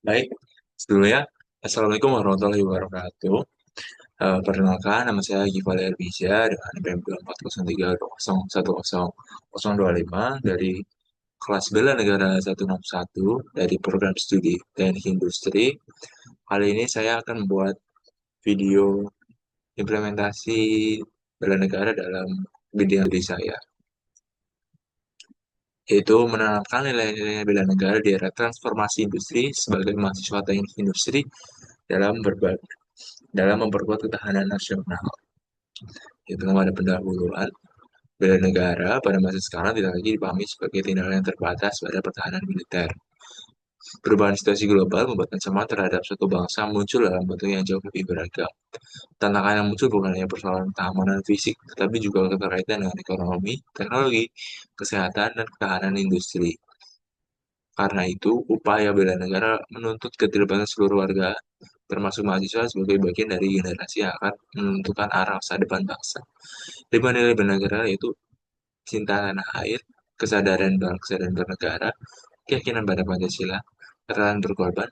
Baik, sebelumnya Assalamualaikum warahmatullahi wabarakatuh. Perkenalkan, nama saya Givari Arbija dengan NPM 2403101025 dari kelas Bela Negara 161 dari program studi Teknik Industri. Kali ini saya akan membuat video implementasi bela negara dalam bidang studi saya, yaitu menanamkan nilai-nilai bela negara di era transformasi industri sebagai mahasiswa teknik industri dalam berbagai dalam memperkuat ketahanan nasional. Itu pada pendahuluan, bela negara pada masa sekarang tidak lagi dipahami sebagai tindakan yang terbatas pada pertahanan militer. Perubahan situasi global membuat ancaman terhadap suatu bangsa muncul dalam bentuk yang jauh lebih beragam. Tantangan yang muncul bukan hanya persoalan keamanan fisik, tetapi juga keterkaitan dengan ekonomi, teknologi, kesehatan, dan ketahanan industri. Karena itu, upaya bela negara menuntut keterlibatan seluruh warga, termasuk mahasiswa, sebagai bagian dari generasi yang akan menentukan arah masa depan bangsa. Lima nilai bela negara yaitu cinta tanah air, kesadaran bangsa dan bernegara, keyakinan pada Pancasila, kerelaan berkorban,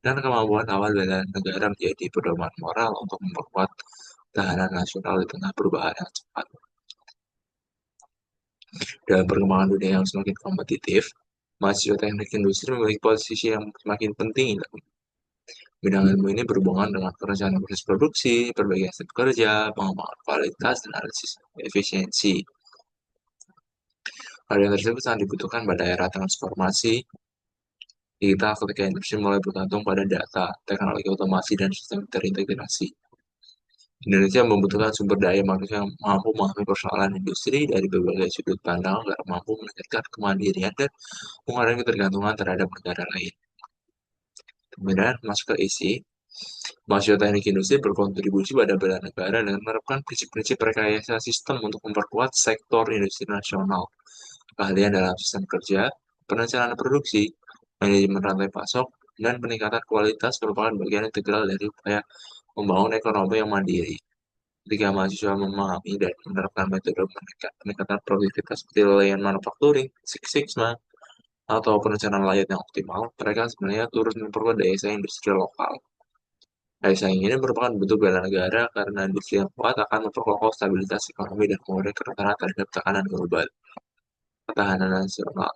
dan kemampuan awal bela negara menjadi pedoman moral untuk memperkuat ketahanan nasional di tengah perubahan yang cepat. Dalam perkembangan dunia yang semakin kompetitif, mahasiswa teknik industri memiliki posisi yang semakin penting. Bidang ilmu ini berhubungan dengan perencanaan proses produksi, perbaikan sistem kerja, pengembangan kualitas, dan analisis efisiensi. Hal yang tersebut sangat dibutuhkan pada era transformasi digital ketika industri mulai bergantung pada data, teknologi otomasi, dan sistem terintegrasi. Indonesia membutuhkan sumber daya manusia yang mampu memahami persoalan industri dari berbagai sudut pandang agar mampu meningkatkan kemandirian dan mengurangi ketergantungan terhadap negara lain. Kemudian masuk ke isi, mahasiswa teknik industri berkontribusi pada bela negara dengan menerapkan prinsip-prinsip rekayasa sistem untuk memperkuat sektor industri nasional, keahlian dalam sistem kerja, perencanaan produksi, manajemen rantai pasok, dan peningkatan kualitas merupakan bagian integral dari upaya membangun ekonomi yang mandiri. Ketika mahasiswa memahami dan menerapkan metode peningkatan produktivitas seperti layanan manufacturing, Six Sigma, atau perencanaan layout yang optimal, mereka sebenarnya turut memperkuat daya saing industri lokal. Daya saing ini merupakan bentuk bela negara karena industri yang kuat akan memperkokoh stabilitas ekonomi dan mengurangi kerentanan terhadap tekanan global. Pertahanan nasional.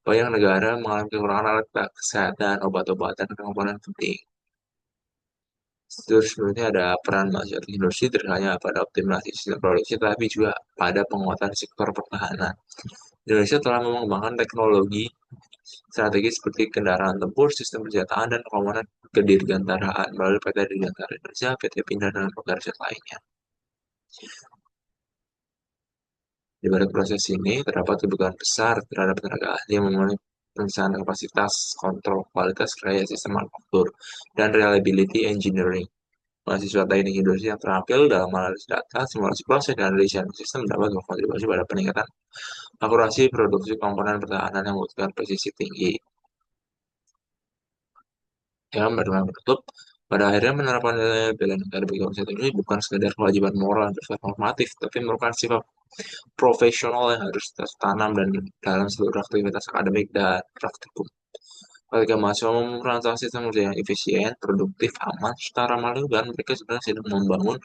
Banyak negara mengalami kekurangan alat kesehatan, obat-obatan, dan komponen penting. Terus sebenarnya ada peran masyarakat industri tidak hanya pada optimalisasi sistem produksi, tapi juga pada penguatan sektor pertahanan. Indonesia telah mengembangkan teknologi strategis seperti kendaraan tempur, sistem persenjataan, dan komponen kedirgantaraan melalui PT Dirgantara Indonesia, PT Pindad, dan lembaga lainnya. Di balik proses ini, terdapat kebutuhan besar terhadap tenaga ahli yang memenuhi perencanaan kapasitas, kontrol kualitas, gaya sistem manufaktur, dan reliability engineering. Mahasiswa teknik industri yang terampil dalam analisis data, simulasi proses, dan desain sistem dapat berkontribusi pada peningkatan akurasi produksi komponen pertahanan yang membutuhkan presisi tinggi. Yang menutup, pada akhirnya menerapkan nilai bela negara bagi bangsa ini bukan sekedar kewajiban moral dan bersifat normatif, tapi merupakan sifat profesional yang harus tertanam dan dalam seluruh aktivitas akademik dan praktikum. Ketika mahasiswa memperoleh sistem kerja yang efisien, produktif, aman, setara melakukan, mereka sebenarnya sedang membangun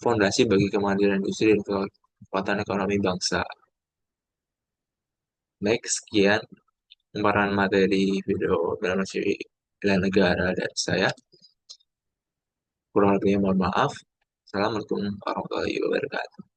fondasi bagi kemandirian industri dan kekuatan ekonomi bangsa. Baik, sekian pemaparan materi video bela negara dari saya. Kurang lebihnya mohon maaf. Assalamualaikum warahmatullahi wabarakatuh.